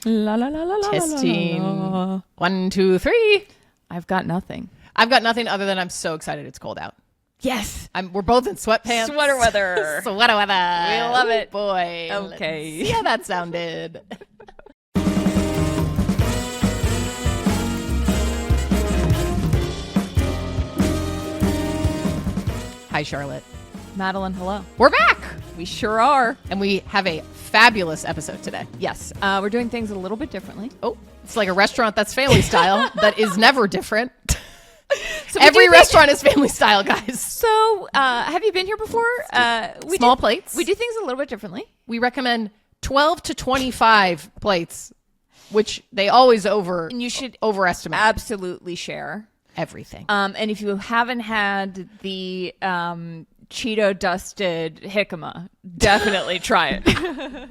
La la la la la. Testing. La, la, la. 1, 2, 3. I've got nothing. I've got nothing other than I'm so excited it's cold out. Yes. We're both in sweatpants. Sweater weather. Sweater weather. We love it. Boy. Okay. Let's see how that sounded. Hi, Charlotte. Madeline, hello. We're back. We sure are. And we have a fabulous episode today. Yes. We're doing things a little bit differently. Oh, it's like a restaurant that's family style that is never different. So every restaurant is family style, guys. So, have you been here before? Small plates. We do things a little bit differently. We recommend 12 to 25 plates, which they always And you should overestimate. absolutely share Everything. And if you haven't had the Cheeto dusted jicama, definitely try it.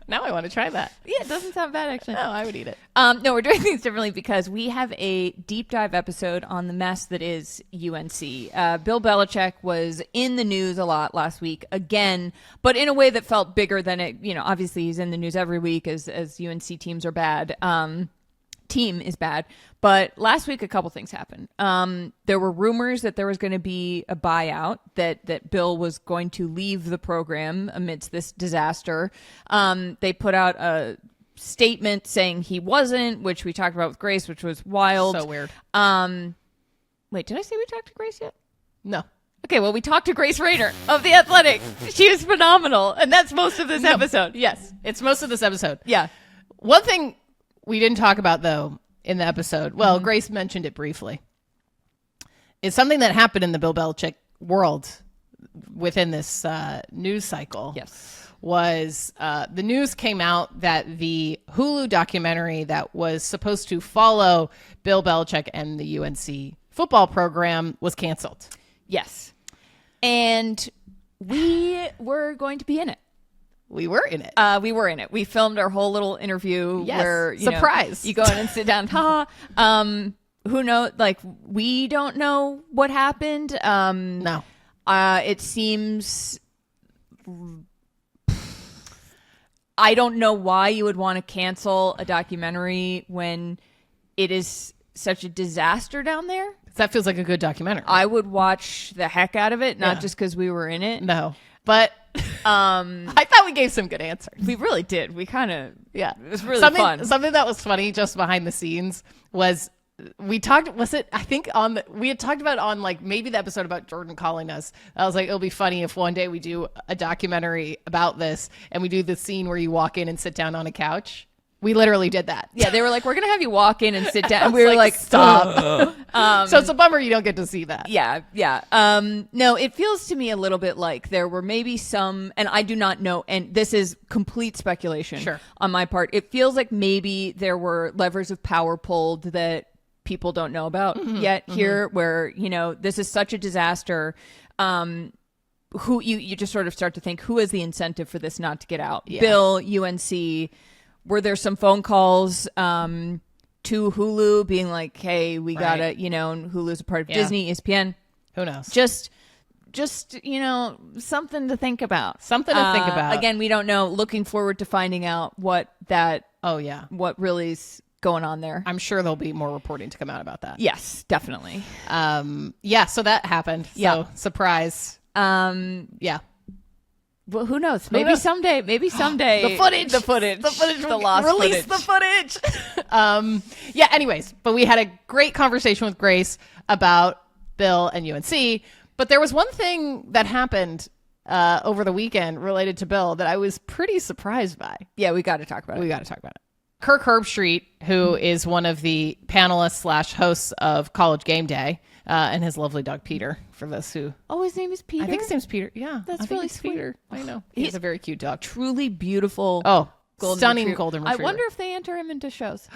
Now I want to try that. Yeah, it doesn't sound bad, actually. No, I would eat it. No, we're doing things differently because we have a deep dive episode on the mess that is UNC. Bill Belichick was in the news a lot last week, again, but in a way that felt bigger than it. You know, obviously he's in the news every week as UNC teams are bad. Team is bad. But last week, a couple things happened. There were rumors that there was going to be a buyout, that Bill was going to leave the program amidst this disaster. They put out a statement saying he wasn't, which we talked about with Grace, which was wild. So weird. Wait, did I say we talked to Grace yet? No. Okay, well, we talked to Grace Raynor of The Athletic. She was phenomenal, and that's most of this episode. Yes, it's most of this episode. Yeah. One thing we didn't talk about, though, in the episode, well, Grace mentioned it briefly, is something that happened in the Bill Belichick world within this news cycle. Yes. Was the news came out that the Hulu documentary that was supposed to follow Bill Belichick and the UNC football program was canceled. Yes. And we were going to be in it. We were in it. We were in it. We filmed our whole little interview where surprise. You go in and sit down. Who knows? Like, we don't know what happened. No. It seems. I don't know why you would want to cancel a documentary when it is such a disaster down there. That feels like a good documentary. I would watch the heck out of it, not just because we were in it. No. But I thought we gave some good answers. We really did. We kind of, it was really fun. fun. Something that was funny just behind the scenes was we talked, we had talked about on like maybe the episode about Jordon calling us. I was like, it'll be funny if one day we do a documentary about this and we do the scene where you walk in and sit down on a couch. We literally did that. Yeah, they were like, we're going to have you walk in and sit down. And we were like, stop. So it's a bummer you don't get to see that. Yeah. No, it feels to me a little bit like there were maybe some, and I do not know, and this is complete speculation on my part. It feels like maybe there were levers of power pulled that people don't know about yet here, where, you know, this is such a disaster. Who you just sort of start to think, who has the incentive for this not to get out? Yeah. Bill, UNC. Were there some phone calls to Hulu being like, hey, we gotta, you know, and Hulu's a part of Disney, ESPN. Who knows? Just, you know, something to think about. Something to think about. Again, we don't know. Looking forward to finding out what really is going on there. I'm sure there'll be more reporting to come out about that. Yes, definitely. So that happened. So surprise. Yeah. Well, who knows? Maybe someday. The footage. The lost Release footage. the footage. Anyways, but we had a great conversation with Grace about Bill and UNC. But there was one thing that happened over the weekend related to Bill that I was pretty surprised by. Yeah, we got to talk about it. Kirk Herbstreit, who is one of the panelists / hosts of College Game Day, and his lovely dog Peter, for those who... Oh, his name is Peter? I think his name's Peter. Yeah. That's really sweet. Peter. I know. He's a very cute dog. Truly beautiful. Oh, stunning golden retriever. I wonder if they enter him into shows.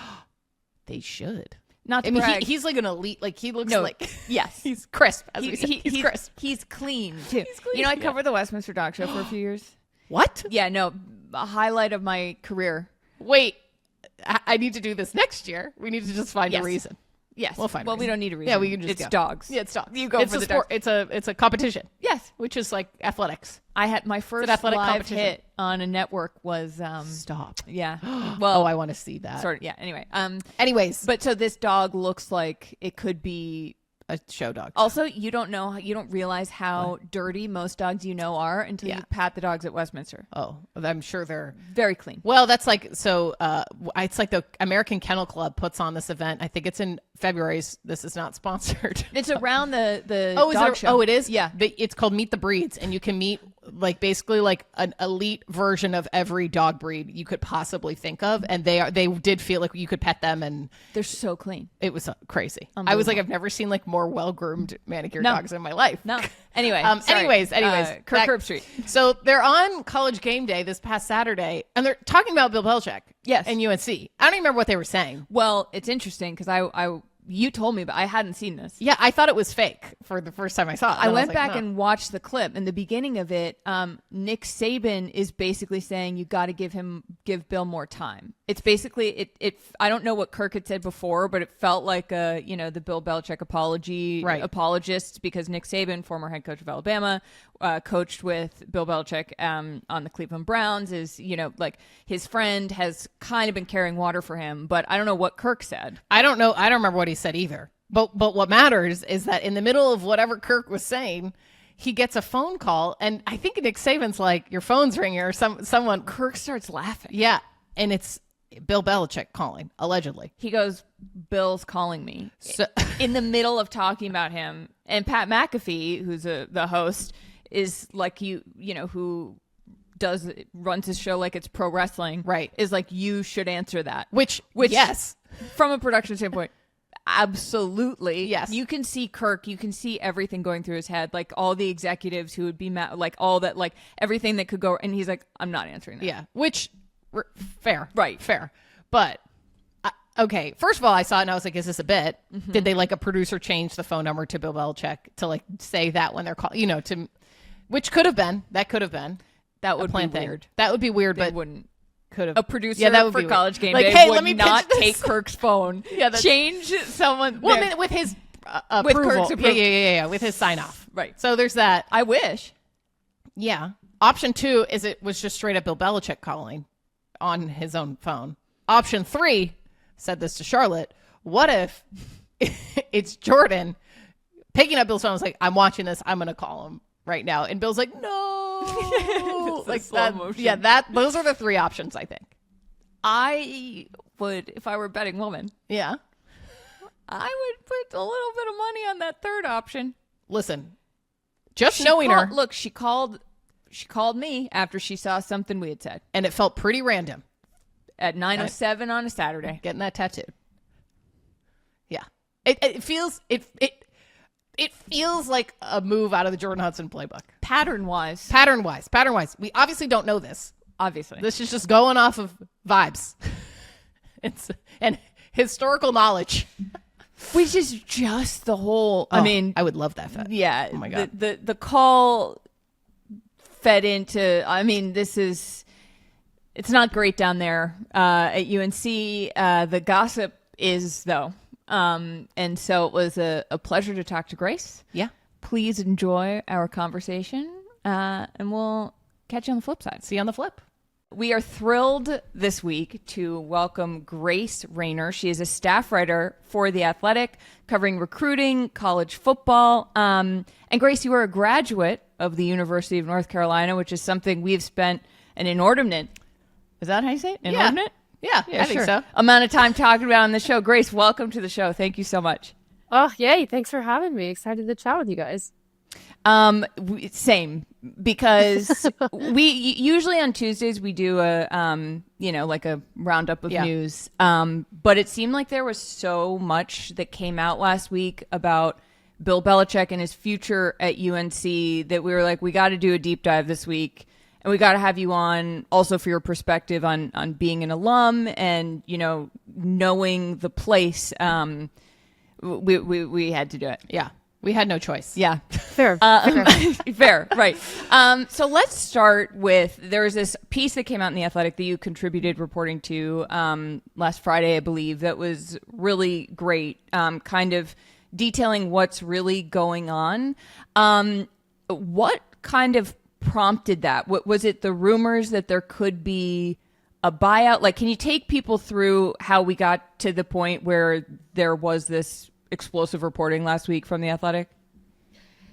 They should. Not to brag. He's like an elite, like he looks like... Yes. He's crisp, as we said. He's crisp. He's clean, too. You know, I covered the Westminster Dog Show for a few years. What? Yeah, no. A highlight of my career. Wait. I need to do this next year. We need to just find a reason. Yes. We'll find. Well, we don't need a reason. Yeah, we can just It's go. dogs. Yeah, it's dogs. You go it's for a the sport. dogs. It's a competition. Yes. Which is like athletics. I had my first athletic live competition. hit on a network was Stop. yeah. Well, I want to see that. Sort of, yeah. Anyway. Anyways, But so this dog looks like it could be. a show dog. Also, you don't realize how dirty most dogs are until you pat the dogs at Westminster. Oh, I'm sure they're Very clean. well. That's like so. It's like the American Kennel Club puts on this event. I think it's in February. This is not sponsored. It's around the dog show. Oh, it is. Yeah, It's called Meet the Breeds, and you can meet like basically like an elite version of every dog breed you could possibly think of, and they did feel like you could pet them, and they're so clean. it was crazy. I was like, I've never seen like more well-groomed manicured dogs in my life. No. Anyway. Anyways, Kirk Street. So they're on College Game Day this past Saturday, and they're talking about Bill Belichick. Yes. And UNC. I don't even remember what they were saying. Well, it's interesting because you told me, but I hadn't seen this. Yeah, I thought it was fake for the first time I saw it. I went back and watched the clip. In the beginning of it, Nick Saban is basically saying you got to give Bill more time. It's basically it. I don't know what Kirk had said before, but it felt like the Bill Belichick apologist, because Nick Saban, former head coach of Alabama, coached with Bill Belichick on the Cleveland Browns, is like his friend, has kind of been carrying water for him. But I don't know what Kirk said. I don't know. I don't remember what he said either. But what matters is that in the middle of whatever Kirk was saying, he gets a phone call, and I think Nick Saban's like, "Your phone's ringing," or someone. Kirk starts laughing. Yeah, and it's Bill Belichick calling, allegedly. He goes, "Bill's calling me," So, in the middle of talking about him. And Pat McAfee, who's the host, is like who runs his show like it's pro wrestling, right? Is like, you should answer that. Which yes, from a production standpoint, absolutely. Yes. You can see Kirk, you can see everything going through his head, like all the executives who would be mad, like all that, like everything that could go, and he's like, I'm not answering that. Yeah, which fair, right? Fair, but okay. First of all, I saw it and I was like, is this a bit? Mm-hmm. Did they like a producer change the phone number to Bill Belichick to like say that when they're calling, which could have been, that could have been. That would be thing. weird. That would be weird, They but wouldn't. Could have A producer that would for be College Game like, Day hey, would let me not pitch take this. Kirk's phone. Yeah, change someone. Well, there. with his With approval. Kirk's approval. Yeah, with his sign off. Right. So there's that. I wish. Yeah. Option 2 is it was just straight up Bill Belichick calling on his own phone. Option 3, said this to Charlotte, what if it's Jordon picking up Bill's phone, was like, I'm watching this, I'm going to call him right now. And Bill's like, no. Like slow motion. Yeah, those are the 3 options, I think. I would, if I were a betting woman, Yeah. I would put a little bit of money on that third option. Listen, just knowing her. Look, she called me after she saw something we had said. And it felt pretty random. At 9:07 on a Saturday. Getting that tattooed. Yeah. It feels like a move out of the Jordon Hudson playbook. Pattern wise. We obviously don't know this. Obviously. This is just going off of vibes. And historical knowledge. Which is just the whole, I mean. I would love that fact. Yeah. Oh my God. The call fed into, I mean, it's not great down there at UNC. The gossip is, though. And so it was a pleasure to talk to Grace. Yeah. Please enjoy our conversation, and we'll catch you on the flip side. See you on the flip. We are thrilled this week to welcome Grace Raynor. She is a staff writer for The Athletic, covering recruiting, college football. And Grace, you are a graduate of the University of North Carolina, which is something we've spent an inordinate, is that how you say it? Inordinate? Yeah, I think so. Amount of time talking about on the show. Grace, welcome to the show. Thank you so much. Oh, yay. Thanks for having me. Excited to chat with you guys. Same, because we usually on Tuesdays we do a like a roundup of news. But it seemed like there was so much that came out last week about Bill Belichick and his future at UNC that we were like, we got to do a deep dive this week, and we got to have you on also for your perspective on being an alum and knowing the place. We had to do it. Yeah. We had no choice. Yeah. Fair. Fair, right. So let's start with, there was this piece that came out in The Athletic that you contributed reporting to last Friday, I believe, that was really great, kind of detailing what's really going on. What kind of prompted that? What was it, the rumors that there could be a buyout? Like, can you take people through how we got to the point where there was this explosive reporting last week from The Athletic?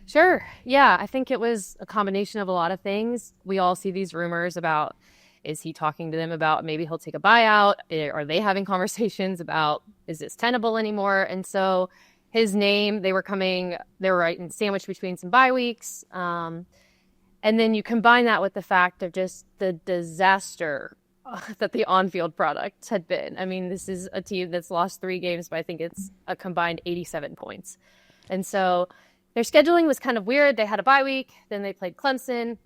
Sure. Yeah, I think it was a combination of a lot of things. We all see these rumors about, is he talking to them about maybe he'll take a buyout? Are they having conversations about, is this tenable anymore? And so his name, they were writing sandwiched between some bye weeks. And then you combine that with the fact of just the disaster that the on-field product had been. I mean, this is a team that's lost 3 games, but I think it's a combined 87 points. And so their scheduling was kind of weird. They had a bye week, then they played Clemson,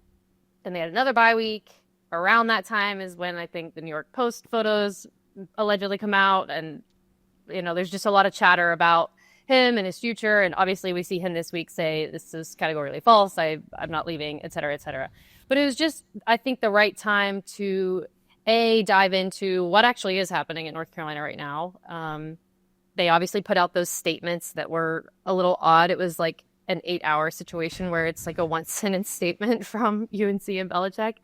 then they had another bye week. Around that time is when I think the New York Post photos allegedly come out. And, there's just a lot of chatter about him and his future. And obviously we see him this week say, this is categorically false. I'm not leaving, et cetera, et cetera. But it was just, I think, the right time to dive into what actually is happening in North Carolina right now. They obviously put out those statements that were a little odd. It was like an 8-hour situation where it's like a 1-sentence statement from UNC and Belichick.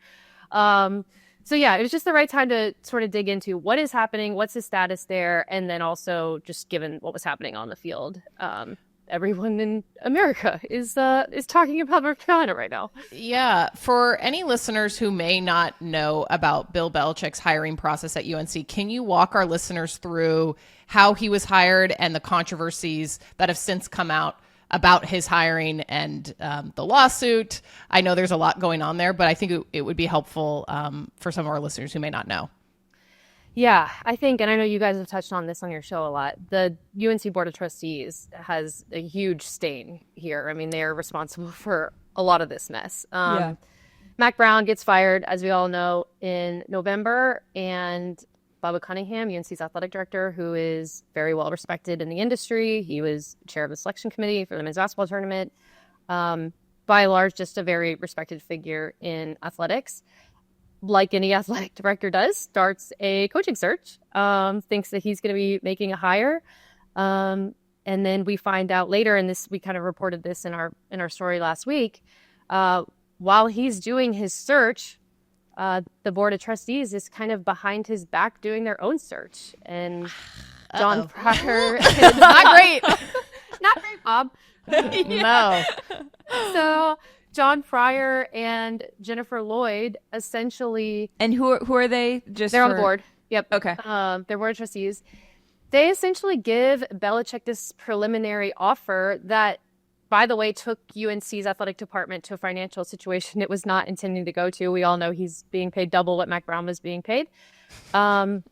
So yeah, it was just the right time to sort of dig into what is happening, what's the status there, and then also just given what was happening on the field. Everyone in America is talking about North Carolina right now. Yeah. For any listeners who may not know about Bill Belichick's hiring process at UNC, can you walk our listeners through how he was hired and the controversies that have since come out about his hiring and the lawsuit? I know there's a lot going on there, but I think it would be helpful for some of our listeners who may not know. Yeah, I think, and I know you guys have touched on this on your show a lot, the UNC Board of Trustees has a huge stain here. I mean, they are responsible for a lot of this mess. Mac Brown gets fired, as we all know, in November, and Bubba Cunningham, UNC's athletic director, who is very well respected in the industry. He was chair of the selection committee for the men's basketball tournament. By and large, just a very respected figure in athletics. Like any athletic director does, starts a coaching search, thinks that he's going to be making a hire. And then we find out later, and we kind of reported this in our story last week, while he's doing his search, the Board of Trustees is kind of behind his back doing their own search. And John Pryor is Not great. Not great, Bob. No. So John Pryor and Jennifer Lloyd essentially... And who are they? They're on the board. Yep. Okay. They're Board of Trustees. They essentially give Belichick this preliminary offer that, by the way, took UNC's athletic department to a financial situation it was not intending to go to. We all know he's being paid double what Mac Brown was being paid. And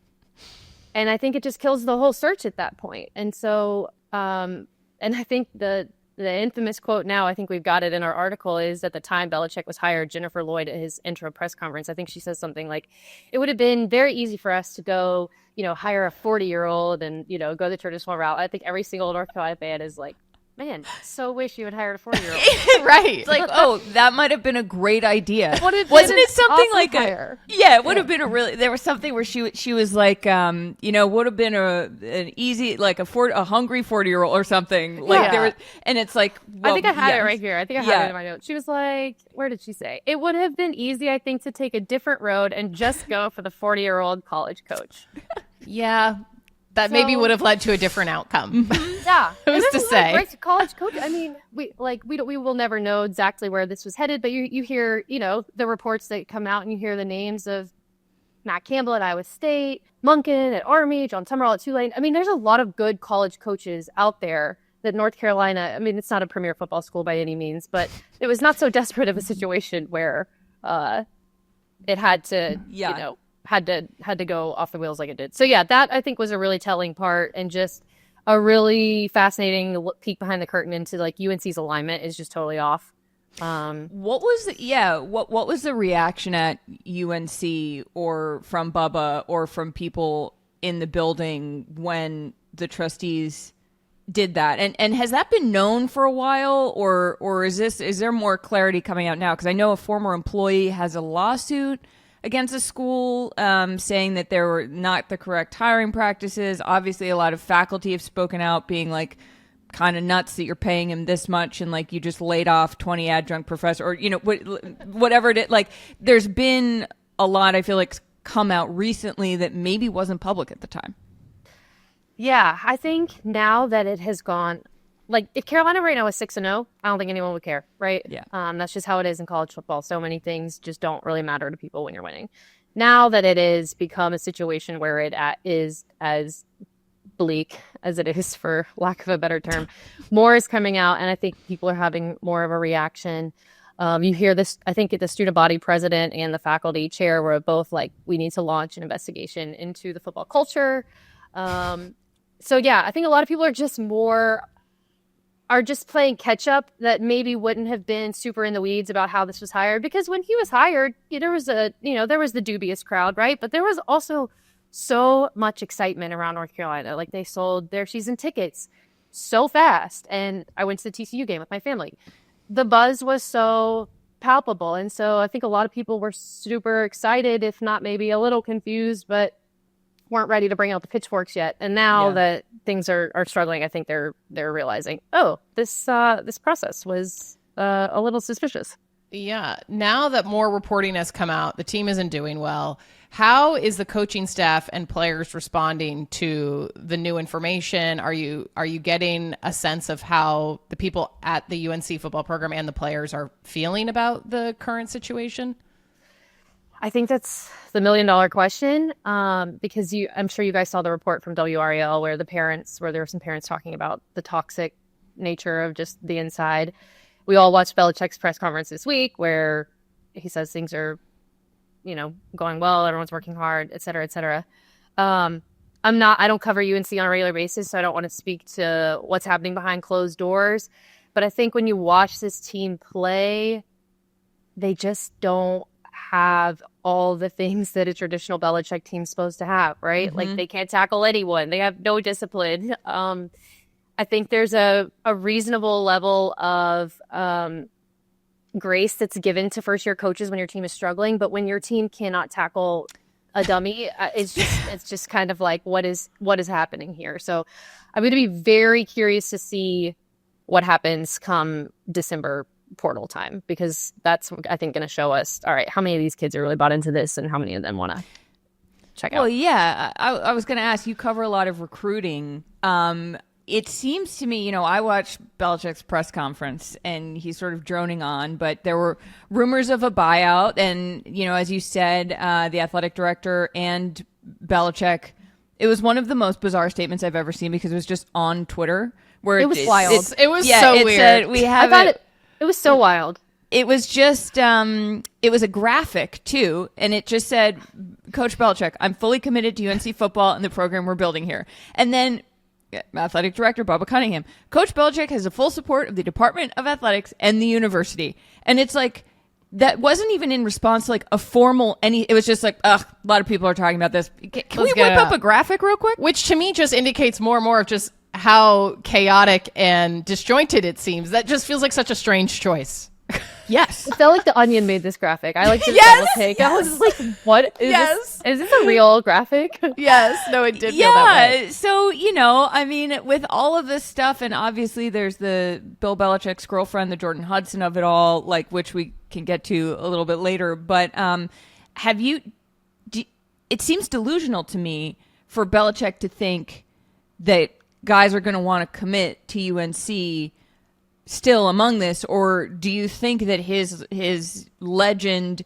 I think it just kills the whole search at that point. And so, and I think the infamous quote now, I think we've got it in our article, is at the time Belichick was hired, Jennifer Lloyd at his intro press conference, I think she says something like, it would have been very easy for us to go, hire a 40-year-old and, go the traditional route. I think every single North Carolina fan is like, man, so wish you had hired a 40-year-old. Right. It's like, oh, that might have been a great idea. Wasn't it something like hire? It would have been there was something where she was like, would have been an easy, like a hungry 40-year-old or something. Like there was, and it's like, well, I think I had it right here. I think I had it in my notes. She was like, where did she say? It would have been easy, I think, to take a different road and just go for the 40-year-old college coach. Yeah. That maybe would have led to a different outcome. Yeah. Who's to say? Right, college coach. I mean, we will never know exactly where this was headed, but you hear, the reports that come out and you hear the names of Matt Campbell at Iowa State, Munkin at Army, John Summerall at Tulane. I mean, there's a lot of good college coaches out there that North Carolina, I mean, it's not a premier football school by any means, but it was not so desperate of a situation where it had to, had to go off the wheels like it did. So yeah, that I think was a really telling part, and just a really fascinating peek behind the curtain into like UNC's alignment is just totally off. What was the reaction at UNC or from Bubba or from people in the building when the trustees did that. And has that been known for a while, or is there more clarity coming out now? Because I know a former employee has a lawsuit against the school saying that there were not the correct hiring practices. Obviously, a lot of faculty have spoken out being like kind of nuts that you're paying him this much and like you just laid off 20 adjunct professor, or whatever it is. Like there's been a lot, I feel like, come out recently that maybe wasn't public at the time. Yeah, I think now that it has gone, like if Carolina right now is 6-0, I don't think anyone would care, right? Yeah. That's just how it is in college football. So many things just don't really matter to people when you're winning. Now that it is become a situation where it is as bleak as it is, for lack of a better term, more is coming out, and I think people are having more of a reaction. You hear this, I think the student body president and the faculty chair were both like, we need to launch an investigation into the football culture. So yeah, I think a lot of people are just playing catch up that maybe wouldn't have been super in the weeds about how this was hired, because when he was hired, there was the dubious crowd, right? But there was also so much excitement around North Carolina. Like they sold their season tickets so fast, and I went to the TCU game with my family. The buzz was so palpable, and so I think a lot of people were super excited, if not maybe a little confused, but weren't ready to bring out the pitchforks yet. And now that things are struggling, I think they're realizing, oh, this process was a little suspicious. Yeah. Now that more reporting has come out, the team isn't doing well. How is the coaching staff and players responding to the new information? Are you getting a sense of how the people at the UNC football program and the players are feeling about the current situation? I think that's the $1 million question, because I'm sure you guys saw the report from WRAL where there were some parents talking about the toxic nature of just the inside. We all watched Belichick's press conference this week where he says things are, going well, everyone's working hard, et cetera, et cetera. I don't cover UNC on a regular basis, so I don't want to speak to what's happening behind closed doors. But I think when you watch this team play, they just don't have all the things that a traditional Belichick team's supposed to have, right? Mm-hmm. Like they can't tackle anyone. They have no discipline. I think there's a reasonable level of grace that's given to first-year coaches when your team is struggling, but when your team cannot tackle a dummy, it's just kind of like, what is happening here? So I'm going to be very curious to see what happens come December portal time, because that's, I think, going to show us, all right, how many of these kids are really bought into this and how many of them want to check out. Well, yeah, I was going to ask, you cover a lot of recruiting. It seems to me, I watched Belichick's press conference and he's sort of droning on, but there were rumors of a buyout. And, as you said, the athletic director and Belichick, it was one of the most bizarre statements I've ever seen, because it was just on Twitter. Where it was wild. It was so weird. Said, it was so wild. It was just, it was a graphic too. And it just said, Coach Belichick, I'm fully committed to UNC football and the program we're building here. And then athletic director Bubba Cunningham, Coach Belichick has the full support of the Department of Athletics and the university. And it's like, that wasn't even in response to like a formal it was just like, a lot of people are talking about this. Can we whip up a graphic real quick? Which to me just indicates more and more of just how chaotic and disjointed it seems. That just feels like such a strange choice. Yes. It felt like the Onion made this graphic. I like to yes, double take. yes. I was like, what is this? Is this a real graphic? Yes. No, it did feel that way. So, with all of this stuff, and obviously there's the Bill Belichick's girlfriend, the Jordon Hudson of it all, like, which we can get to a little bit later. But it seems delusional to me for Belichick to think that guys are going to want to commit to UNC still among this, or do you think that his legend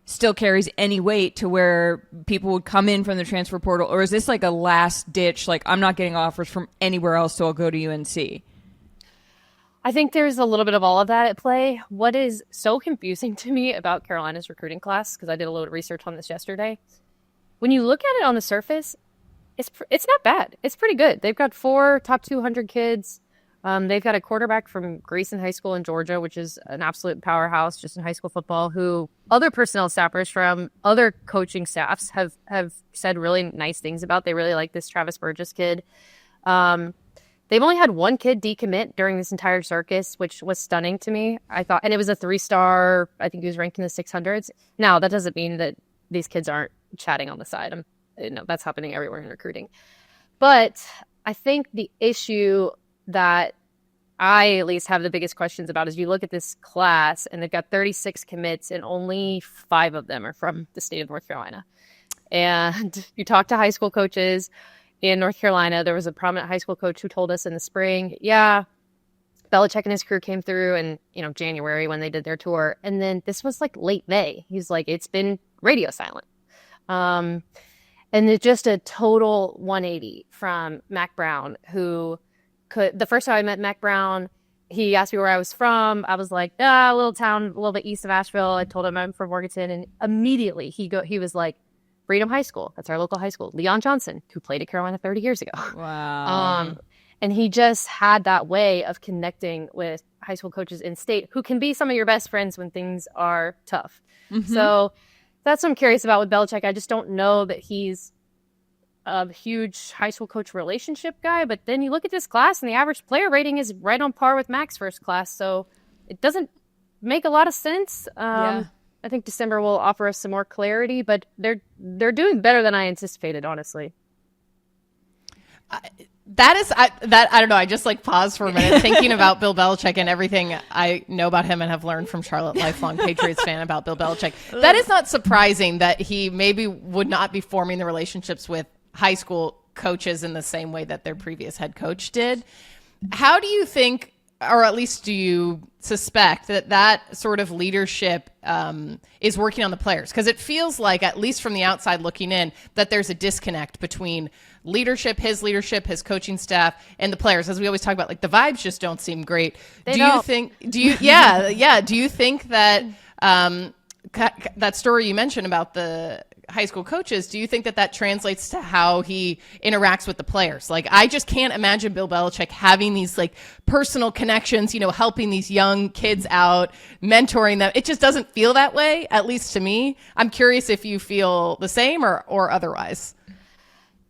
still carries any weight to where people would come in from the transfer portal, or is this like a last ditch, like, I'm not getting offers from anywhere else, so I'll go to UNC? I think there's a little bit of all of that at play. What is so confusing to me about Carolina's recruiting class, because I did a little research on this yesterday, when you look at it on the surface, it's not bad. It's pretty good. They've got 4 top 200 kids. They've got a quarterback from Grayson High School in Georgia, which is an absolute powerhouse just in high school football, who other personnel staffers from other coaching staffs have said really nice things about. They really like this Travis Burgess kid. They've only had one kid decommit during this entire circus, which was stunning to me. I thought, and it was a 3-star. I think he was ranked in the 600s. Now, that doesn't mean that these kids aren't chatting on the side. That's happening everywhere in recruiting. But I think the issue that I at least have the biggest questions about is you look at this class and they've got 36 commits and only 5 of them are from the state of North Carolina. And you talk to high school coaches in North Carolina. There was a prominent high school coach who told us in the spring, yeah, Belichick and his crew came through in, January when they did their tour. And then this was like late May. He's like, it's been radio silent. And it's just a total 180 from Mac Brown, who the first time I met Mac Brown, he asked me where I was from. I was like, a little town, a little bit east of Asheville. I told him I'm from Morganton. And immediately he was like, Freedom High School. That's our local high school. Leon Johnson, who played at Carolina 30 years ago. Wow. And he just had that way of connecting with high school coaches in state who can be some of your best friends when things are tough. Mm-hmm. So that's what I'm curious about with Belichick. I just don't know that he's a huge high school coach relationship guy. But then you look at this class and the average player rating is right on par with Mac's first class. So it doesn't make a lot of sense. Yeah. I think December will offer us some more clarity, but they're doing better than I anticipated, honestly. I don't know. I just paused for a minute thinking about Bill Belichick and everything I know about him and have learned from Charlotte, lifelong Patriots fan about Bill Belichick. That is not surprising that he maybe would not be forming the relationships with high school coaches in the same way that their previous head coach did. How do you think, or at least do you suspect, that sort of leadership is working on the players? Because it feels like, at least from the outside looking in, that there's a disconnect between leadership, his coaching staff, and the players. As we always talk about, the vibes just don't seem great. Do you think that that story you mentioned about the high school coaches, do you think that translates to how he interacts with the players? I just can't imagine Bill Belichick having these personal connections, helping these young kids out, mentoring them. It just doesn't feel that way, at least to me. I'm curious if you feel the same or otherwise.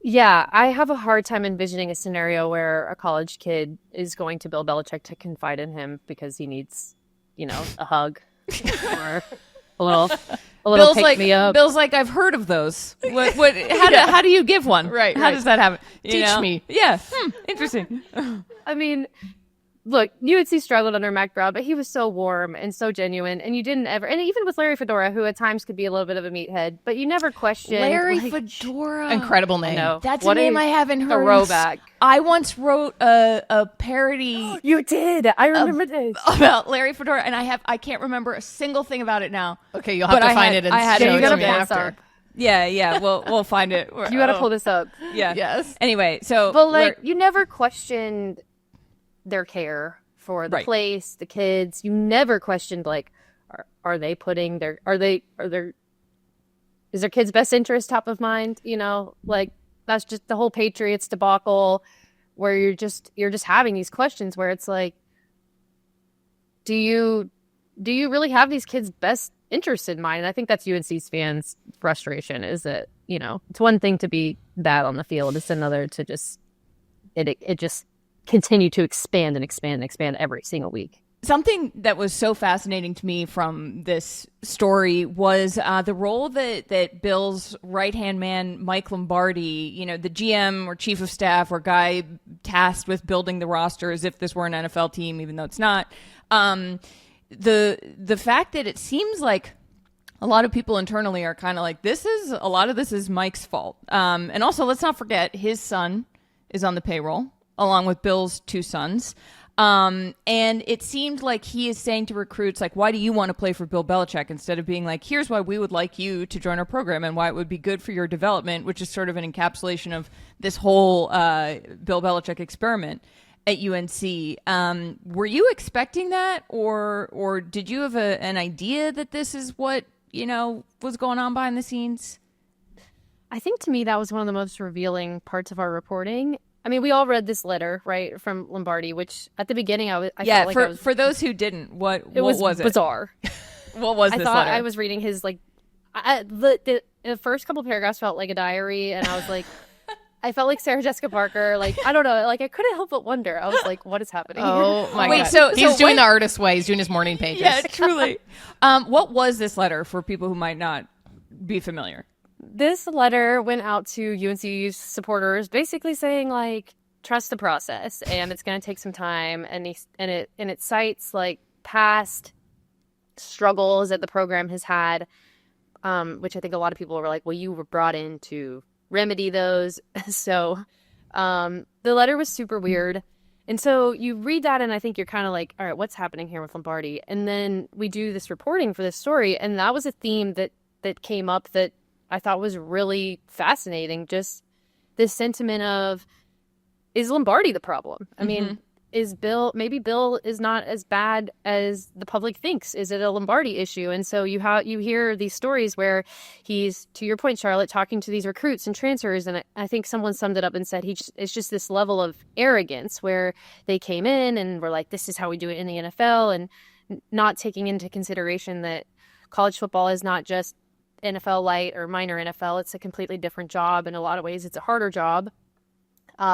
Yeah, I have a hard time envisioning a scenario where a college kid is going to Bill Belichick to confide in him because he needs, a hug or a little Bill's pick me up. Bill's like, I've heard of those. How do you give one? Right. How does that happen? Teach me. Yeah. Interesting. I mean, look, UNC struggled under Mac Brown, but he was so warm and so genuine, and you didn't ever, and even with Larry Fedora, who at times could be a little bit of a meathead, but you never questioned. Larry Fedora. Incredible name. That's a name I haven't heard. Throwback. I once wrote a parody. You did. I remember this. About Larry Fedora, and I can't remember a single thing about it now. Okay, you'll have to find it and show it to me after. Yeah, we'll find it. You got to pull this up. Yeah. Yes. Anyway, so you never questioned their care for the place, the kids. You never questioned are they putting is their kids' best interest top of mind? That's just the whole Patriots debacle, where you're just having these questions where it's do you really have these kids' best interest in mind? And I think that's UNC's fans' frustration, is that it's one thing to be bad on the field, it's another to just it just continue to expand and expand and expand every single week. Something that was so fascinating to me from this story was the role that Bill's right-hand man, Mike Lombardi, the GM or chief of staff or guy tasked with building the roster as if this were an NFL team, even though it's not. The fact that it seems like a lot of people internally are kind of like, a lot of this is Mike's fault. And also, let's not forget, his son is on the payroll, along with Bill's 2 sons. And it seemed like he is saying to recruits, why do you want to play for Bill Belichick, instead of being like, here's why we would like you to join our program and why it would be good for your development, which is sort of an encapsulation of this whole Bill Belichick experiment at UNC. Were you expecting that, or did you have an idea that this is what, was going on behind the scenes? I think to me that was one of the most revealing parts of our reporting. I mean, we all read this letter, right, from Lombardi, which at the beginning I felt like for those who didn't, what was it? Bizarre. What was this letter? I thought I was reading his the first couple paragraphs felt like a diary, and I was like, I felt like Sarah Jessica Parker. Like, I don't know. Like, I couldn't help but wonder. I was like, what is happening here? Oh my Wait, God. so He's doing when- the artist way. He's doing his morning pages. Yeah, truly. What was this letter for people who might not be familiar? This letter went out to UNC supporters, basically saying like, trust the process, and it's going to take some time. And it cites like past struggles that the program has had, which I think a lot of people were like, well, you were brought in to remedy those. So the letter was super weird. And so you read that and I think you're kind of like, all right, what's happening here with Lombardi? And then we do this reporting for this story. And that was a theme that came up that I thought was really fascinating. Just this sentiment of, is Lombardi the problem? I mean, maybe Bill is not as bad as the public thinks. Is it a Lombardi issue? And so you hear these stories where he's, to your point, Charlotte, talking to these recruits and transfers. And I think someone summed it up and said it's just this level of arrogance where they came in and were like, this is how we do it in the NFL, and not taking into consideration that college football is not just NFL light or minor NFL. It's a completely different job. In a lot of ways, it's a harder job.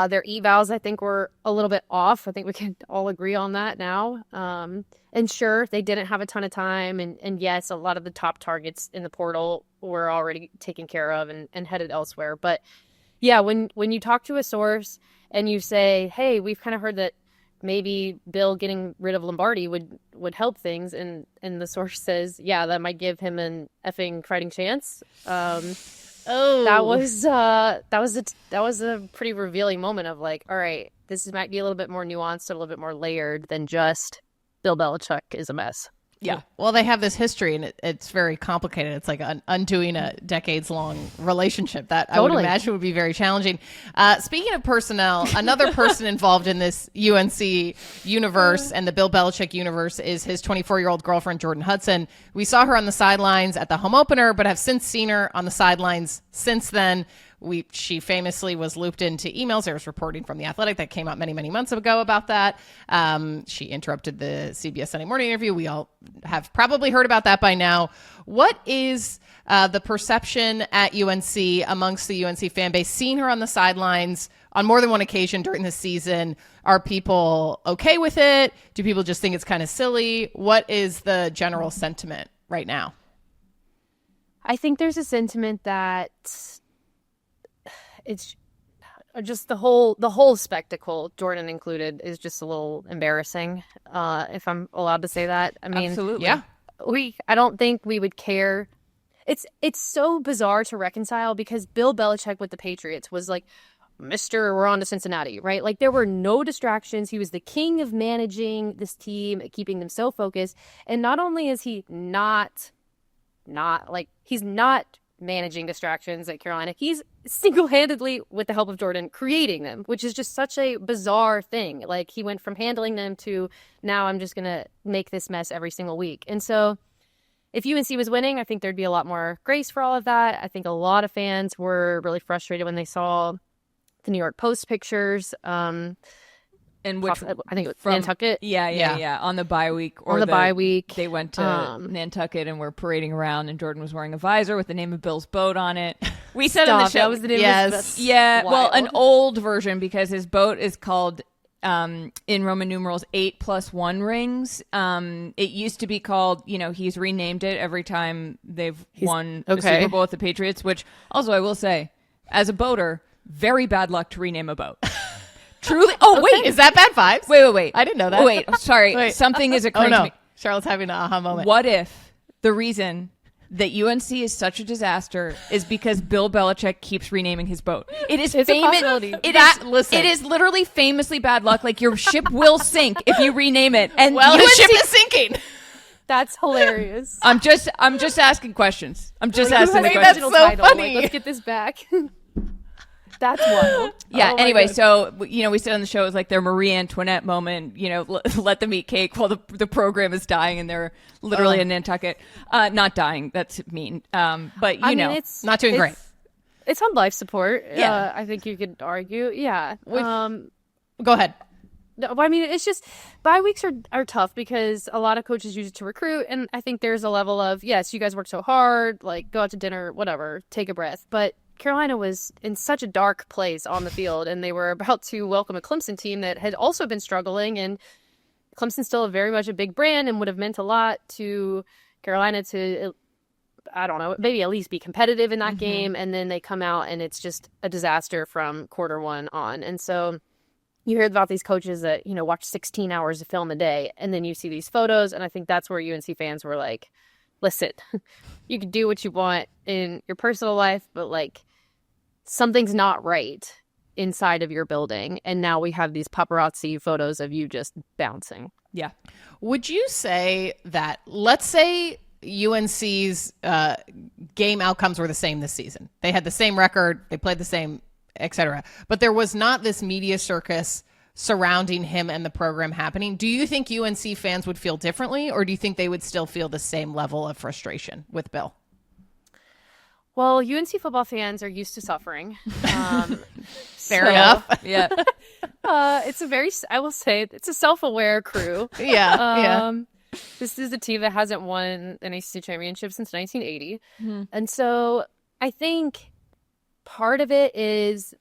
Their evals, I think, were a little bit off. I think we can all agree on that now. And sure, they didn't have a ton of time. And yes, a lot of the top targets in the portal were already taken care of and headed elsewhere. But yeah, when you talk to a source and you say, hey, we've kind of heard that maybe Bill getting rid of Lombardi would help things. And the source says, yeah, that might give him an effing fighting chance. That was a pretty revealing moment of like, all right, this might be a little bit more nuanced, a little bit more layered than just Bill Belichick is a mess. Yeah. Well, they have this history, and it's very complicated. It's like undoing a decades-long relationship that I would imagine would be very challenging. Speaking of personnel, another person involved in this UNC universe and the Bill Belichick universe is his 24-year-old girlfriend, Jordon Hudson. We saw her on the sidelines at the home opener, but have since seen her on the sidelines since then. She famously was looped into emails. There was reporting from The Athletic that came out many, many months ago about that. She interrupted the CBS Sunday Morning interview. We all have probably heard about that by now. What is the perception at UNC amongst the UNC fan base? Seeing her on the sidelines on more than one occasion during the season, are people okay with it? Do people just think it's kind of silly? What is the general sentiment right now? I think there's a sentiment that it's just the whole spectacle, Jordan included, is just a little embarrassing, if I'm allowed to say that. I mean, absolutely. Yeah. I don't think we would care. It's so bizarre to reconcile because Bill Belichick with the Patriots was like, Mr. We're on to Cincinnati, right? Like there were no distractions. He was the king of managing this team, keeping them so focused. And not only is he not managing distractions at Carolina, he's single-handedly, with the help of Jordan, creating them, which is just such a bizarre thing. Like he went from handling them to now I'm just going to make this mess every single week. And so if UNC was winning, I think there'd be a lot more grace for all of that. I think a lot of fans were really frustrated when they saw the New York Post pictures. And which I think it was Nantucket. Yeah. On the bye week. On the bye week. They went to Nantucket and were parading around, and Jordan was wearing a visor with the name of Bill's boat on it. We said in the show. That was the name of his, yeah, wild. well, an old version because his boat is called, in Roman numerals, 8+1 rings. It used to be called, he's renamed it every time they've won the Super Bowl with the Patriots, which also I will say, as a boater, very bad luck to rename a boat. Truly. Oh, wait. Is that bad vibes? Wait. I didn't know that. Oh, wait. Sorry. Something is occurring to me. Charlotte's having an aha moment. What if the reason that UNC is such a disaster is because Bill Belichick keeps renaming his boat? It is famous. It is literally famously bad luck. Like your ship will sink if you rename it. And the ship is sinking. That's hilarious. I'm just asking questions. I'm just asking the That's questions. so funny. Like, let's get this back. That's wild. Yeah. Oh anyway, God. so we said on the show it was like their Marie Antoinette moment. Let them eat cake while the program is dying, and they're literally in Nantucket, not dying. That's mean. But I mean, it's not doing great. It's on life support. Yeah. I think you could argue. Yeah. Go ahead. No, I mean, it's just bye weeks are tough because a lot of coaches use it to recruit, and I think there's a level of yes, you guys work so hard, like go out to dinner, whatever, take a breath, but Carolina was in such a dark place on the field, and they were about to welcome a Clemson team that had also been struggling, and Clemson's still very much a big brand and would have meant a lot to Carolina to, I don't know, maybe at least be competitive in that game, and then they come out and it's just a disaster from quarter one on. And so you hear about these coaches that, watch 16 hours of film a day, and then you see these photos, and I think that's where UNC fans were like, listen, you can do what you want in your personal life, but like something's not right inside of your building. And now we have these paparazzi photos of you just bouncing. Yeah. Would you say that, let's say UNC's game outcomes were the same this season. They had the same record, they played the same, etc. But there was not this media circus surrounding him and the program happening. Do you think UNC fans would feel differently, or do you think they would still feel the same level of frustration with Bill? Well, UNC football fans are used to suffering. Fair enough. Yeah. It's I will say, it's a self-aware crew. Yeah. This is a team that hasn't won an ACC championship since 1980. And so I think part of it is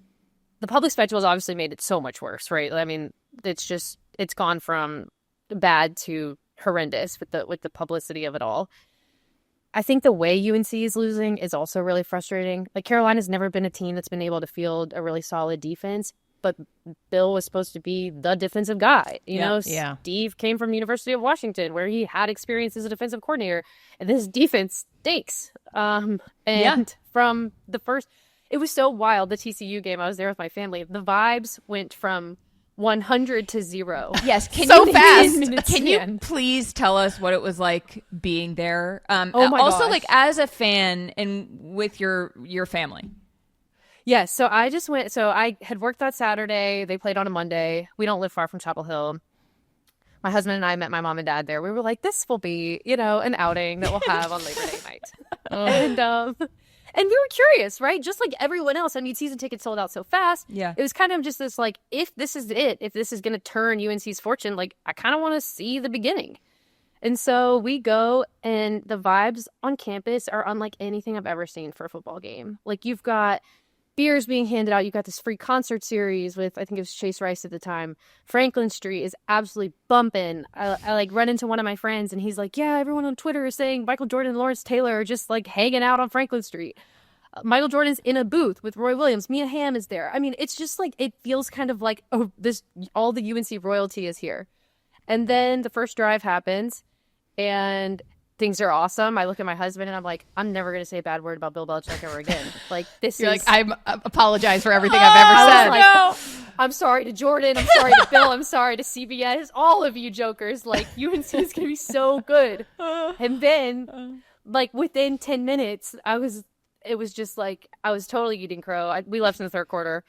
the public spectacle has obviously made it so much worse, right? I mean, it's gone from bad to horrendous with the publicity of it all. I think the way UNC is losing is also really frustrating. Like, Carolina's never been a team that's been able to field a really solid defense, but Bill was supposed to be the defensive guy. Steve came from University of Washington, where he had experience as a defensive coordinator, and this defense stinks. From the first, it was so wild, the TCU game. I was there with my family. The vibes went from 100 to 0. Yes, fast. Can you please tell us what it was like being there? Oh my also, gosh. like, as a fan and with your family. Yes, so I just went. So I had worked that Saturday. They played on a Monday. We don't live far from Chapel Hill. My husband and I met my mom and dad there. We were like, this will be, an outing that we'll have on Labor Day night. And we were curious, right? Just like everyone else. I mean, season tickets sold out so fast. Yeah. It was kind of just this, like, if this is it, if this is going to turn UNC's fortune, like, I kind of want to see the beginning. And so we go, and the vibes on campus are unlike anything I've ever seen for a football game. Like, you've got beers being handed out. You've got this free concert series with, I think it was Chase Rice at the time. Franklin Street is absolutely bumping. I like run into one of my friends, and he's like, yeah, everyone on Twitter is saying Michael Jordan and Lawrence Taylor are just like hanging out on Franklin Street. Michael Jordan's in a booth with Roy Williams. Mia Hamm is there. I mean, it's just like, it feels kind of like, all the UNC royalty is here. And then the first drive happens, and things are awesome. I look at my husband and I'm like, I'm never going to say a bad word about Bill Belichick ever again. Like, this You're is... like, I apologize for everything I've ever said. Like, I'm sorry to Jordan. I'm sorry to Bill. I'm sorry to CBS. All of you jokers. Like, UNC is going to be so good. And then, like, within 10 minutes, it was just like, I was totally eating crow. We left in the third quarter.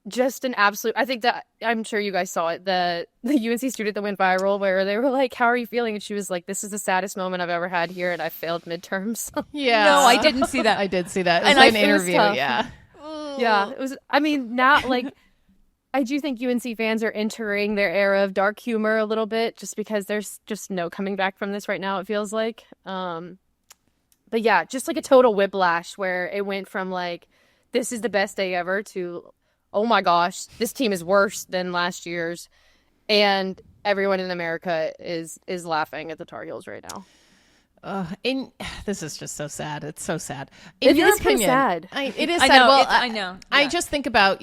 Just an absolute, I think that, I'm sure you guys saw it, the UNC student that went viral, where they were like, how are you feeling? And she was like, this is the saddest moment I've ever had here, and I failed midterms. Yeah. No, I didn't see that. I did see that. It was And like an it was interview. tough. Yeah. Yeah, it was, I mean, now, like, I do think UNC fans are entering their era of dark humor a little bit, just because there's just no coming back from this right now, it feels like. But yeah, just like a total whiplash, where it went from like, this is the best day ever, to, oh my gosh, this team is worse than last year's, and everyone in America is laughing at the Tar Heels right now. This is just so sad. It's so sad. It is kind of sad. It is I sad. know. Well, I know. I Yeah. just think about,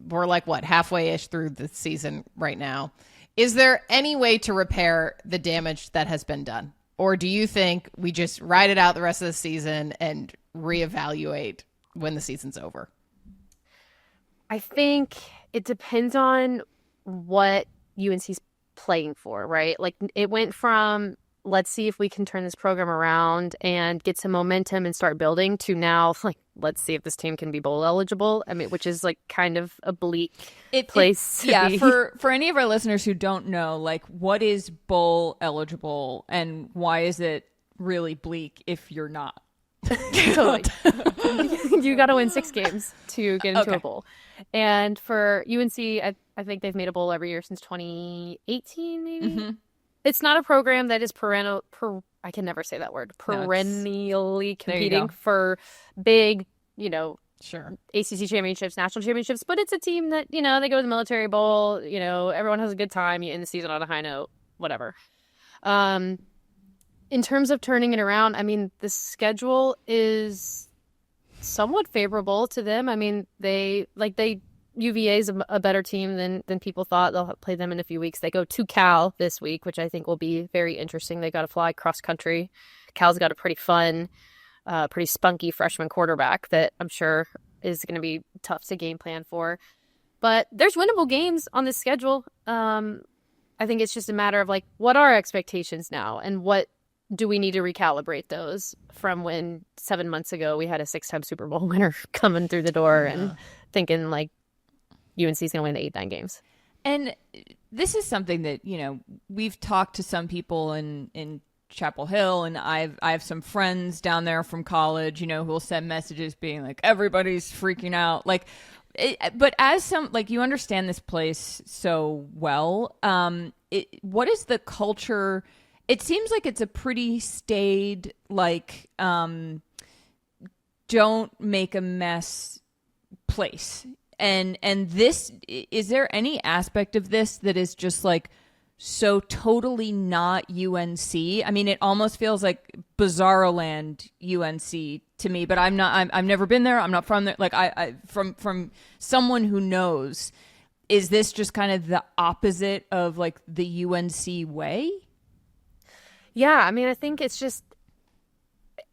we're like, what, halfway-ish through the season right now. Is there any way to repair the damage that has been done? Or do you think we just ride it out the rest of the season and reevaluate when the season's over? I think it depends on what UNC's playing for, right? Like, it went from, let's see if we can turn this program around and get some momentum and start building, to now, like, let's see if this team can be bowl eligible. I mean, which is like kind of a bleak place to be. For any of our listeners who don't know, like, what is bowl eligible and why is it really bleak if you're not? Totally. You got to win 6 games to get into a bowl. And for UNC, I think they've made a bowl every year since 2018, maybe. Mm-hmm. It's not a program that is I can never say that word, No, perennially there you competing go. for big, Sure. ACC championships, national championships, but it's a team that, they go to the Military Bowl, everyone has a good time, you end the season on a high note, whatever. In terms of turning it around, I mean, the schedule is somewhat favorable to them. I mean, UVA is a better team than people thought. They'll play them in a few weeks. They go to Cal this week, which I think will be very interesting. They got to fly cross country. Cal's got a pretty fun, pretty spunky freshman quarterback that I'm sure is going to be tough to game plan for. But there's winnable games on this schedule. I think it's just a matter of what are our expectations now, and what do we need to recalibrate those from when 7 months ago we had a 6-time Super Bowl winner coming through the door and thinking UNC is going to win the 8-9 games. And this is something that, we've talked to some people in Chapel Hill, and I have some friends down there from college, who will send messages being like, everybody's freaking out. But as you understand this place so well, what is the culture? It seems like it's a pretty staid, don't make a mess place. And this, is there any aspect of this that is just so totally not UNC? I mean, it almost feels like Bizarro Land UNC to me, but I've never been there. I'm not from there. From someone who knows, is this just kind of the opposite of the UNC way? Yeah, I mean, I think it's just,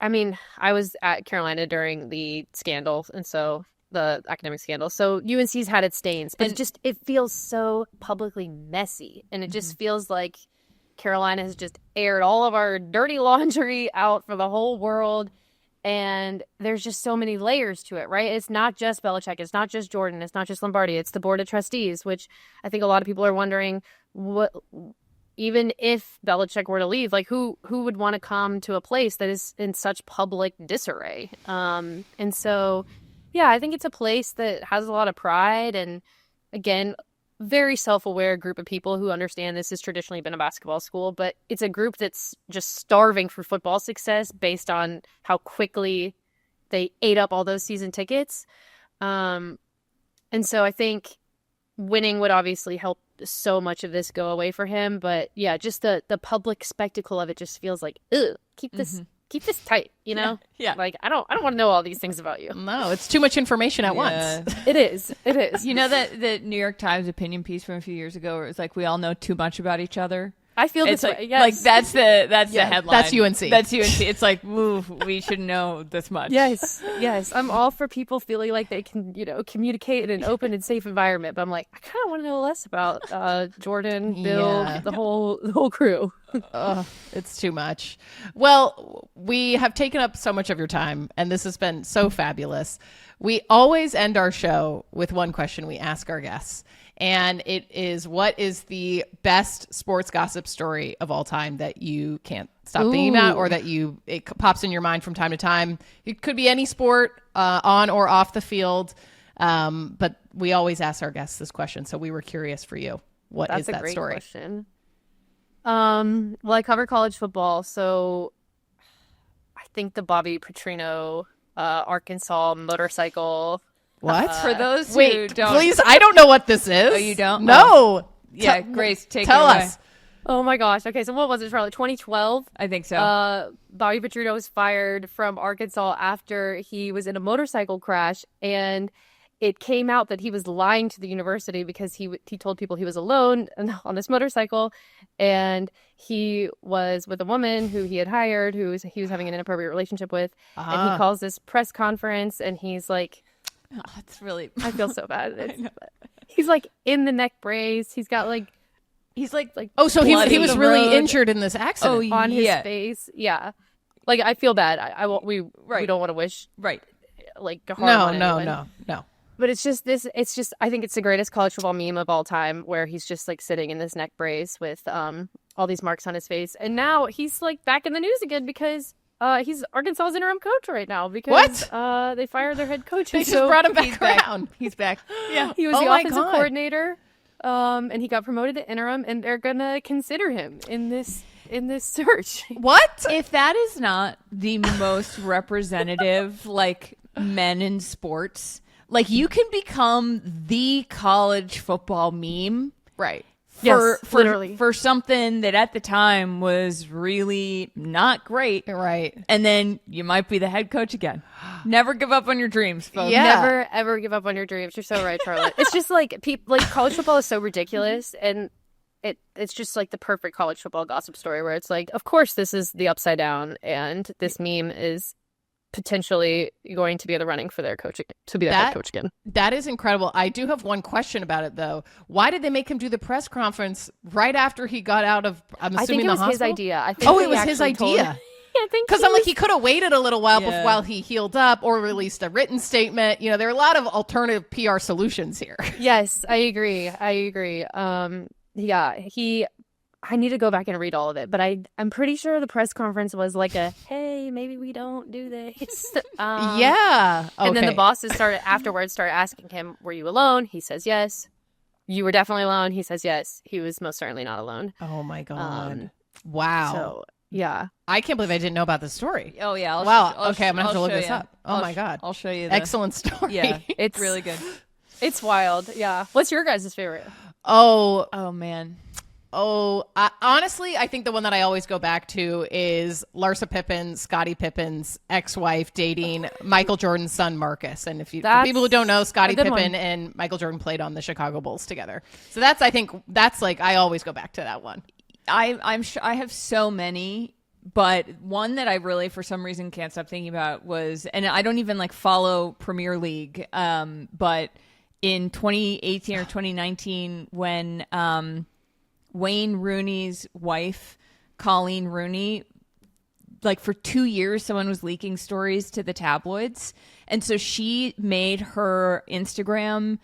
I was at Carolina during the scandal, and so the academic scandal. So UNC's had its stains, but it feels so publicly messy, and it just feels like Carolina has just aired all of our dirty laundry out for the whole world, and there's just so many layers to it, right? It's not just Belichick, it's not just Jordon, it's not just Lombardi, it's the board of trustees, which I think a lot of people are wondering, what, even if Belichick were to leave, who would want to come to a place that is in such public disarray? And so, yeah, I think it's a place that has a lot of pride, and again, very self-aware group of people who understand this has traditionally been a basketball school, but it's a group that's just starving for football success based on how quickly they ate up all those season tickets. And so I think winning would obviously help so much of this go away for him, but yeah, just the public spectacle of it just feels like, ugh, keep this tight, Yeah. I don't want to know all these things about you. No, it's too much information at once. It is. You know that the New York Times opinion piece from a few years ago where it was we all know too much about each other? I feel it's this way. Yes. That's the headline. That's UNC. That's UNC. It's ooh, we should know this much. Yes. I'm all for people feeling like they can, communicate in an open and safe environment. But I'm I kind of want to know less about Jordan, Bill, the whole crew. It's too much. Well, we have taken up so much of your time, and this has been so fabulous. We always end our show with one question we ask our guests. And it is, what is the best sports gossip story of all time that you can't stop thinking about, or that it pops in your mind from time to time? It could be any sport, on or off the field. But we always ask our guests this question. So we were curious for you. That's is that great story? Question. Well, I cover college football, so I think the Bobby Petrino, Arkansas motorcycle. What? For those who don't... Please, I don't know what this is. Oh, you don't? No. Yeah, Grace, tell it away. us. Oh my gosh. Okay, so what was it, Charlotte? 2012? I think so. Bobby Petrino was fired from Arkansas after he was in a motorcycle crash, and it came out that he was lying to the university because he told people he was alone on this motorcycle, and he was with a woman who he had hired, he was having an inappropriate relationship with, and he calls this press conference, and he's like, oh, it's really... I feel so bad. He's in the neck brace. He's got he's oh, so he was really injured in this accident. On his face. Yeah. I feel bad. We don't want to wish harm on anyone. No. But it's just I think it's the greatest college football meme of all time, where he's just sitting in this neck brace with all these marks on his face. And now he's back in the news again because he's Arkansas's interim coach right now because they fired their head coach. They just brought him back around. He's back. Yeah. He was the offensive coordinator, and he got promoted to interim, and they're going to consider him in this in this search. What? If that is not the most representative, like, men in sports, like, you can become the college football meme. Right. Literally. For something that at the time was really not great. Right. And then you might be the head coach again. Never give up on your dreams, folks. Yeah. Never ever give up on your dreams. You're so right, Charlotte. It's just like college football is so ridiculous, and it's just like the perfect college football gossip story where it's like, of course this is the upside down, and this meme is potentially going to be in the running for their coach to be their head coach again. That is incredible. I do have one question about it though. Why did they make him do the press conference right after he got out of? I'm assuming I think it was his hospital? idea. I think It was his idea. I think Because I'm like, he could have waited a little while while he healed up or released a written statement. You know, there are a lot of alternative PR solutions here. Yes, I agree. I need to go back and read all of it, but I'm pretty sure the press conference was like hey, maybe we don't do this. Yeah. Okay. And then the bosses started asking him, were you alone? He says yes. You were definitely alone. He says yes. He was most certainly not alone. Oh my God. Wow. So, yeah. I can't believe I didn't know about this story. Oh, yeah. Okay, I'm going to have to look this up. Oh my God. I'll show you. Excellent story. Yeah. It's really good. It's wild. Yeah. What's your guys' favorite? Oh, man. Honestly, I think the one that I always go back to is Larsa Pippen, Scottie Pippen's ex-wife dating Michael Jordan's son, Marcus. And for people who don't know, Scottie Pippen and Michael Jordan played on the Chicago Bulls together. So I always go back to that one. I'm sure I have so many, but one that I really, for some reason, can't stop thinking about was, and I don't even follow Premier League, but in 2018 or 2019, when Wayne Rooney's wife, Colleen Rooney, for 2 years, someone was leaking stories to the tabloids. And so she made her Instagram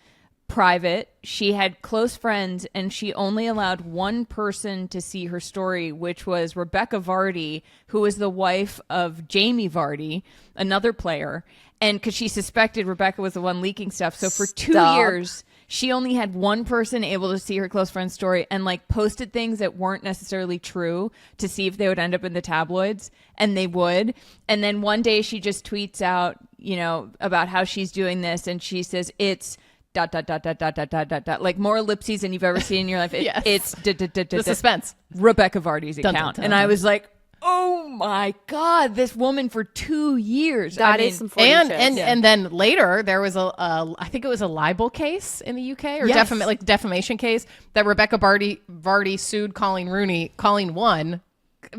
private. She had close friends, and she only allowed one person to see her story, which was Rebecca Vardy, who was the wife of Jamie Vardy, another player. And because she suspected Rebecca was the one leaking stuff. So for 2 years, she only had one person able to see her close friend's story and posted things that weren't necessarily true to see if they would end up in the tabloids, and they would. And then one day she just tweets out, about how she's doing this, and she says it's ... more ellipses than you've ever seen in your life. Yes. It's the suspense. Rebecca Vardy's account. Dun, dun, dun, and I was like, oh my God, this woman for 2 years. That is some 40 and then later there was I think it was a libel case in the UK or defamation case that Rebecca Vardy sued Colleen Rooney. Colleen won.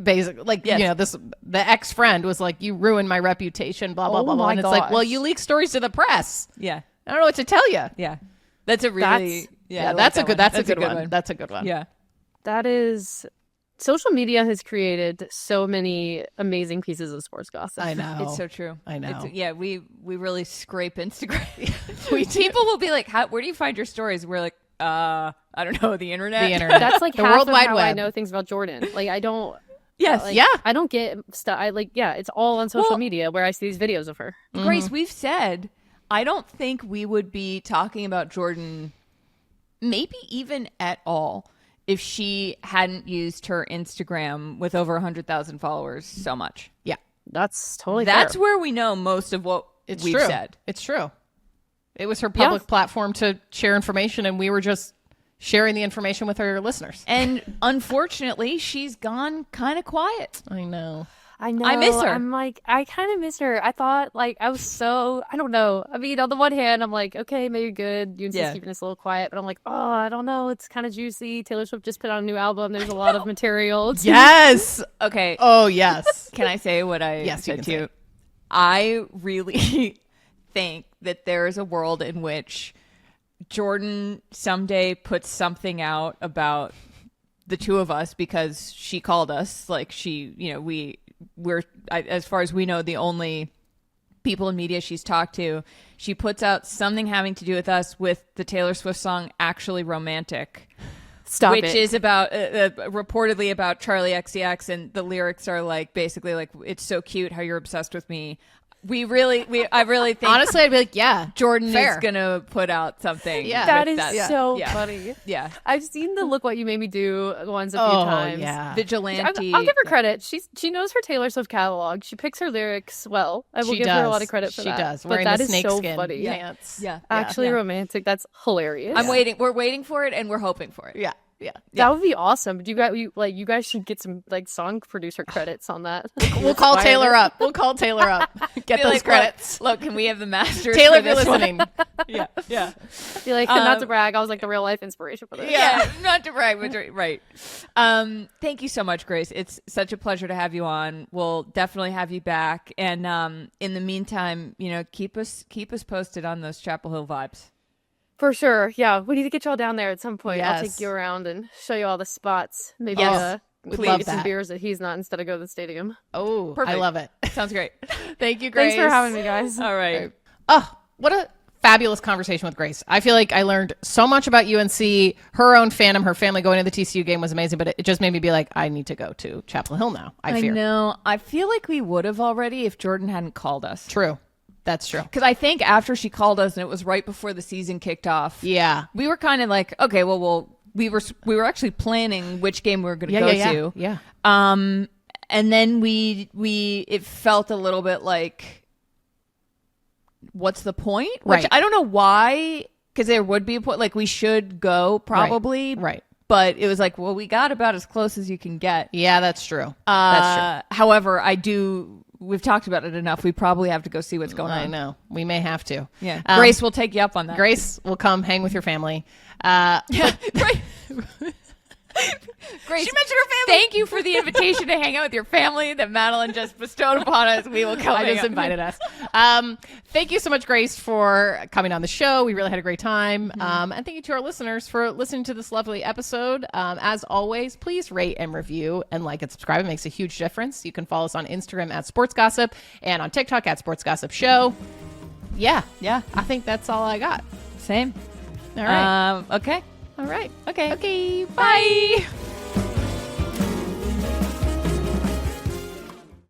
Basically, the ex-friend was like, you ruined my reputation, blah blah blah blah. And it's like, well, you leak stories to the press. Yeah, I don't know what to tell you. Yeah, that's a really that's a good one. That's a good one. Yeah, that is. Social media has created so many amazing pieces of sports gossip. I know. It's so true. I know. We really scrape Instagram. People will be like, where do you find your stories? We're like, I don't know, the internet. That's like the half World of Wide how Web. I know things about Jordan. I don't. Yes. I don't get stuff. It's all on social media where I see these videos of her. Grace, we've said, I don't think we would be talking about Jordan maybe even at all if she hadn't used her Instagram with over 100,000 followers so much. Yeah. That's totally That's fair. where we know most of what we've said. It's true. It was her public platform to share information, and we were just sharing the information with her listeners. And unfortunately, she's gone kind of quiet. I know. I know. I miss her. I'm I kind of miss her. I thought I was so, I don't know. I mean, on the one hand, I'm like, okay, maybe good. UNC's keeping us a little quiet. But I'm like, oh, I don't know. It's kind of juicy. Taylor Swift just put out a new album. There's a lot of material. Yes. Okay. Oh, yes. Can I say what I said to you? Say. I really think that there is a world in which Jordan someday puts something out about the two of us because she called us. We're as far as we know, the only people in media she's talked to. She puts out something having to do with us with the Taylor Swift song Actually Romantic. Which is about reportedly about Charlie XCX, and the lyrics are basically it's so cute how you're obsessed with me. I really think Honestly, I'd be like, yeah, Jordon fair. is gonna put out something. Yeah. That with is so Yeah. funny. Yeah. I've seen the Look What You Made Me Do ones a few times. yeah. Vigilante. I'll give her credit. She knows her Taylor Swift catalog. She picks her lyrics well. I will She give her a does. lot of credit for She that. does. But Wearing that the is so snakeskin funny. pants. Yeah. Actually romantic. That's hilarious. I'm waiting. We're waiting for it, and we're hoping for it. Yeah. Yeah. That would be awesome. But you guys should get some like song producer credits on that. We'll call Taylor up. We'll call Taylor up. Get Be those like, credits. Look, can we have the masters? Taylor, for if you're this one? listening. Yeah. Yeah. Be like, not to brag, I was like the real life inspiration for this. Yeah, not to brag, but right. Thank you so much, Grace. It's such a pleasure to have you on. We'll definitely have you back. And in the meantime, keep us posted on those Chapel Hill vibes. For sure. Yeah, we need to get y'all down there at some point. I'll Yes. take you around and show you all the spots. Maybe Yes. We'd maybe love get some that. beers that he's not instead of go to the stadium. Oh, I Perfect. love it. Sounds great. Thank you, Grace. Thanks for having me, guys. All right. Oh, what a fabulous conversation with Grace. I feel like I learned so much about UNC. Her own fandom, her family going to the TCU game was amazing, but it just made me be like, I need to go to Chapel Hill now. I fear. know. I feel like we would have already if Jordon hadn't called us. True. That's true. Because I think after she called us, and it was right before the season kicked off. Yeah. We were kind of like, okay, well, we were actually planning which game we were going to go to. Yeah. And then it felt a little bit like, what's the point? Which Right. I don't know why, because there would be a point, like we should go probably. Right. But it was like, well, we got about as close as you can get. Yeah, that's true. That's true. However, we've talked about it enough. We probably have to go see what's going I on. know. We may have to. Yeah. Grace will take you up on that. Grace will come hang with your family. Yeah. Right. Grace, She mentioned her family. thank you for the invitation to hang out with your family that Madeline just bestowed upon us. We will come. I hang just out. invited us. Thank you so much, Grace, for coming on the show. We really had a great time. And thank you to our listeners for listening to this lovely episode. As always, please rate and review and like and subscribe. It makes a huge difference. You can follow us on Instagram at Sports Gossip and on TikTok at Sports Gossip Show. Yeah. I think that's all I got. Same. All right. Okay. All right. Okay. Okay. Bye.